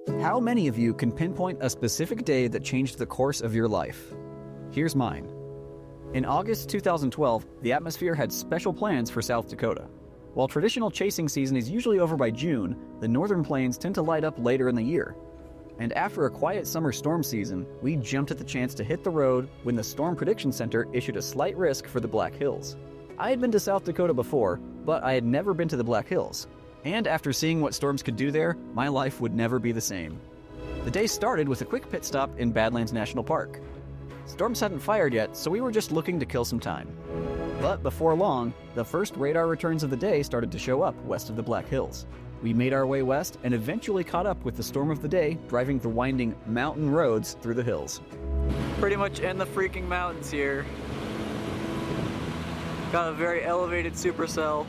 How many of you can pinpoint a specific day that changed the course of your life? Here's mine. In August 2012, the atmosphere had special plans for South Dakota. While traditional chasing season is usually over by June, the northern plains tend to light up later in the year. And after a quiet summer storm season, we jumped at the chance to hit the road when the Storm Prediction Center issued a slight risk for the Black Hills. I had been to South Dakota before, but I had never been to the Black Hills. And after seeing what storms could do there, my life would never be the same. The day started with a quick pit stop in Badlands National Park. Storms hadn't fired yet, so we were just looking to kill some time. But before long, the first radar returns of the day started to show up west of the Black Hills. We made our way west and eventually caught up with the storm of the day, driving the winding mountain roads through the hills. Pretty much in the freaking mountains here. Got a very elevated supercell.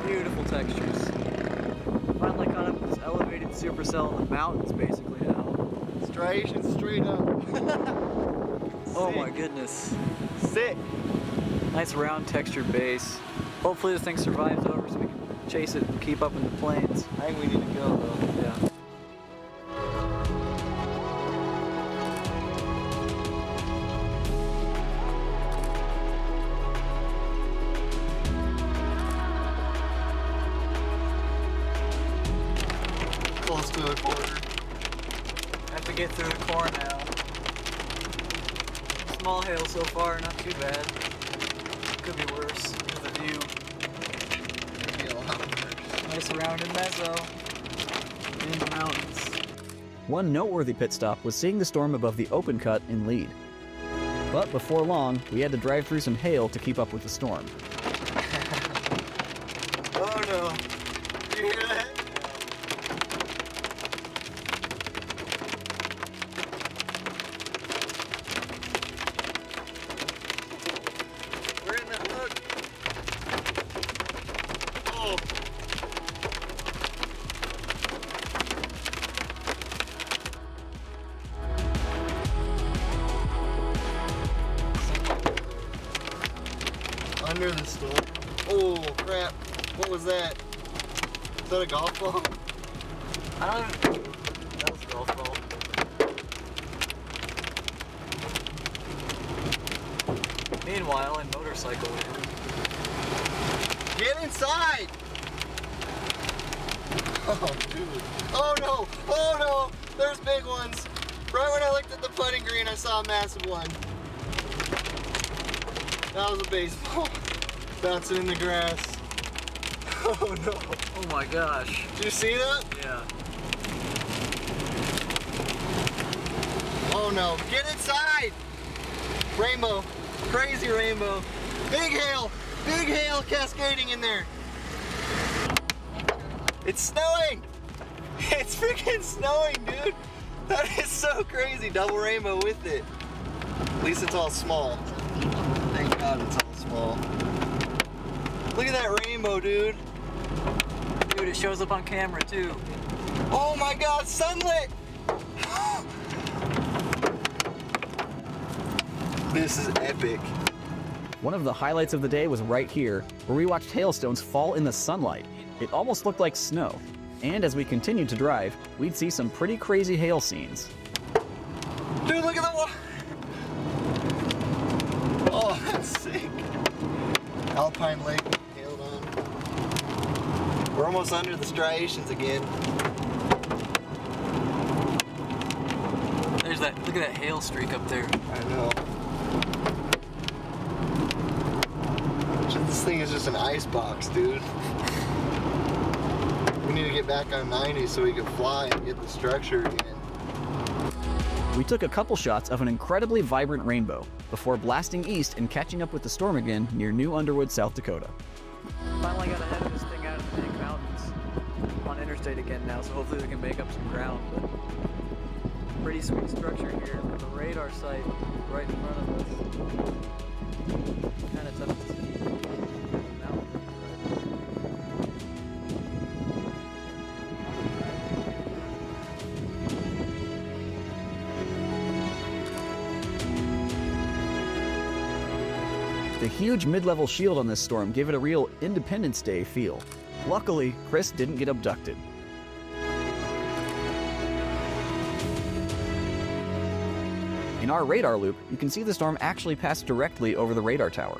Beautiful textures. Finally caught up with this elevated supercell in the mountains basically now. Striations straight up. Oh my goodness. Sick. Nice round textured base. Hopefully this thing survives over so we can chase it and keep up in the plains. I think we need to go though. Yeah. Close to a quarter. Have to get through the core now. Small hail so far, not too bad. Could be worse with the view. Could be a lot worse. Nice rounded mezzo in the mountains. One noteworthy pit stop was seeing the storm above the open cut in lead. But before long, we had to drive through some hail to keep up with the storm. Oh no. You hear that? We're in the hook. Oh. Under the storm. Oh crap. What was that? Is that a golf ball? I don't even... That was a golf ball. Meanwhile, in motorcycle land. Get inside! Oh dude. Oh no! Oh no! There's big ones! Right when I looked at the putting green, I saw a massive one. That was a baseball. Bouncing in the grass. Oh no. Oh my gosh. Did you see that? Yeah. Oh no. Get inside! Rainbow. Crazy rainbow. Big hail! Big hail cascading in there. It's snowing! It's freaking snowing, dude! That is so crazy. Double rainbow with it. At least it's all small. Thank God it's all small. Look at that rainbow, dude. Dude, it shows up on camera too. Oh my God, sunlit! This is epic. One of the highlights of the day was right here, where we watched hailstones fall in the sunlight. It almost looked like snow. And as we continued to drive, we'd see some pretty crazy hail scenes. Dude, look at the water! Oh, that's sick. Alpine Lake hailed on. We're almost under the striations again. There's that, look at that hail streak up there. I know. This thing is just an ice box, dude. We need to get back on 90 so we can fly and get the structure again. We took a couple shots of an incredibly vibrant rainbow before blasting east and catching up with the storm again near New Underwood, South Dakota. Finally got ahead of this thing out of the big mountains. On interstate again now, so hopefully we can make up some ground. But pretty sweet structure here with the radar site right in front of us. Kind of tough to see. The huge mid-level shield on this storm gave it a real Independence Day feel. Luckily, Chris didn't get abducted. In our radar loop, you can see the storm actually passed directly over the radar tower.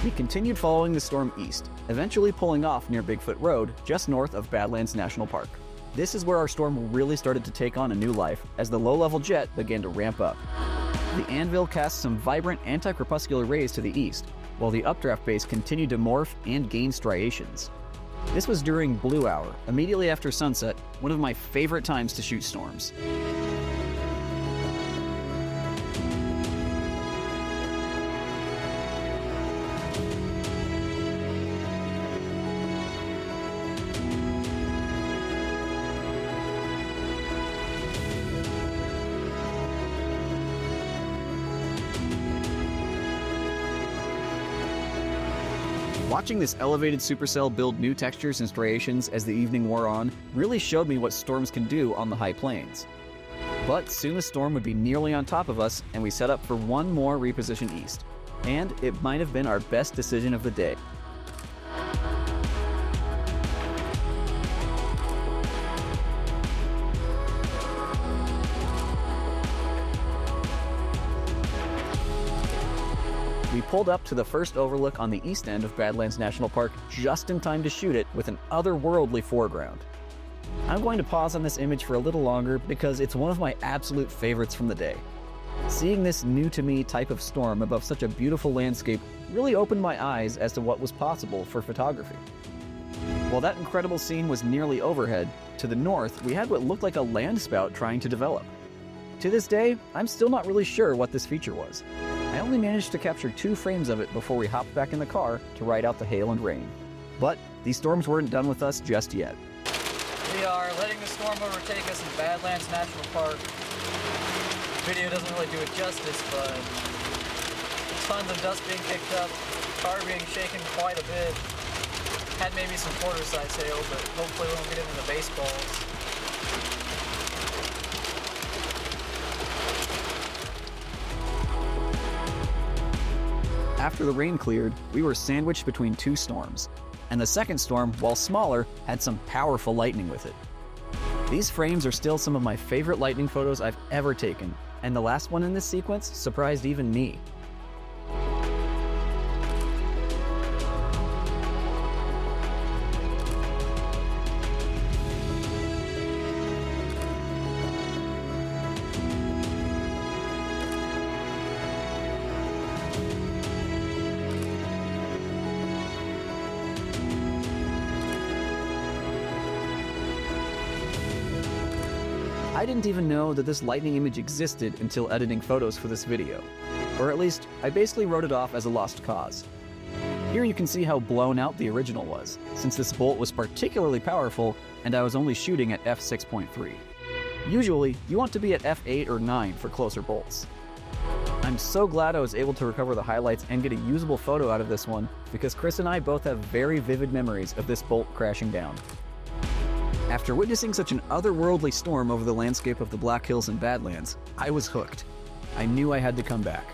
We continued following the storm east, eventually pulling off near Bigfoot Road, just north of Badlands National Park. This is where our storm really started to take on a new life as the low-level jet began to ramp up. The anvil cast some vibrant anti-crepuscular rays to the east, while the updraft base continued to morph and gain striations. This was during blue hour, immediately after sunset, one of my favorite times to shoot storms. Watching this elevated supercell build new textures and striations as the evening wore on really showed me what storms can do on the high plains. But soon the storm would be nearly on top of us, and we set up for one more reposition east. And it might have been our best decision of the day. We pulled up to the first overlook on the east end of Badlands National Park just in time to shoot it with an otherworldly foreground. I'm going to pause on this image for a little longer because it's one of my absolute favorites from the day. Seeing this new-to-me type of storm above such a beautiful landscape really opened my eyes as to what was possible for photography. While that incredible scene was nearly overhead, to the north we had what looked like a landspout trying to develop. To this day, I'm still not really sure what this feature was. I only managed to capture 2 frames of it before we hopped back in the car to ride out the hail and rain. But these storms weren't done with us just yet. We are letting the storm overtake us in Badlands National Park. Video doesn't really do it justice, but tons of dust being kicked up, car being shaken quite a bit. Had maybe some quarter-size hail, but hopefully we won't get into the baseballs. After the rain cleared, we were sandwiched between 2 storms, and the second storm, while smaller, had some powerful lightning with it. These frames are still some of my favorite lightning photos I've ever taken, and the last one in this sequence surprised even me. I didn't even know that this lightning image existed until editing photos for this video. Or at least, I basically wrote it off as a lost cause. Here you can see how blown out the original was, since this bolt was particularly powerful and I was only shooting at f6.3. Usually, you want to be at f8 or 9 for closer bolts. I'm so glad I was able to recover the highlights and get a usable photo out of this one, because Chris and I both have very vivid memories of this bolt crashing down. After witnessing such an otherworldly storm over the landscape of the Black Hills and Badlands, I was hooked. I knew I had to come back.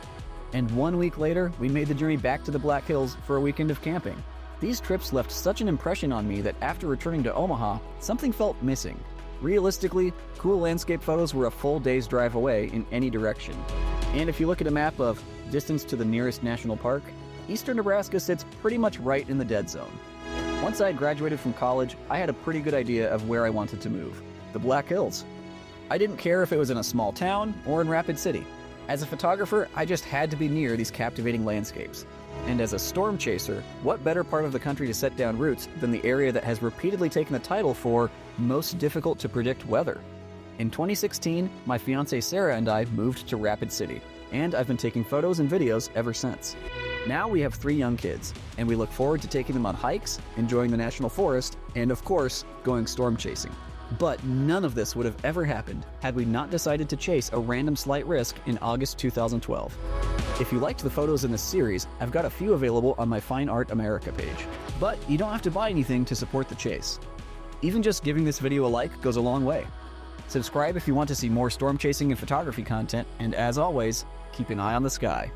And 1 week later, we made the journey back to the Black Hills for a weekend of camping. These trips left such an impression on me that after returning to Omaha, something felt missing. Realistically, cool landscape photos were a full day's drive away in any direction. And if you look at a map of distance to the nearest national park, eastern Nebraska sits pretty much right in the dead zone. Once I had graduated from college, I had a pretty good idea of where I wanted to move: the Black Hills. I didn't care if it was in a small town or in Rapid City. As a photographer, I just had to be near these captivating landscapes. And as a storm chaser, what better part of the country to set down roots than the area that has repeatedly taken the title for most difficult to predict weather? In 2016, my fiancée Sarah and I moved to Rapid City, and I've been taking photos and videos ever since. Now we have 3 young kids, and we look forward to taking them on hikes, enjoying the national forest, and of course, going storm chasing. But none of this would have ever happened had we not decided to chase a random slight risk in August 2012. If you liked the photos in this series, I've got a few available on my Fine Art America page. But you don't have to buy anything to support the chase. Even just giving this video a like goes a long way. Subscribe if you want to see more storm chasing and photography content, and as always, keep an eye on the sky.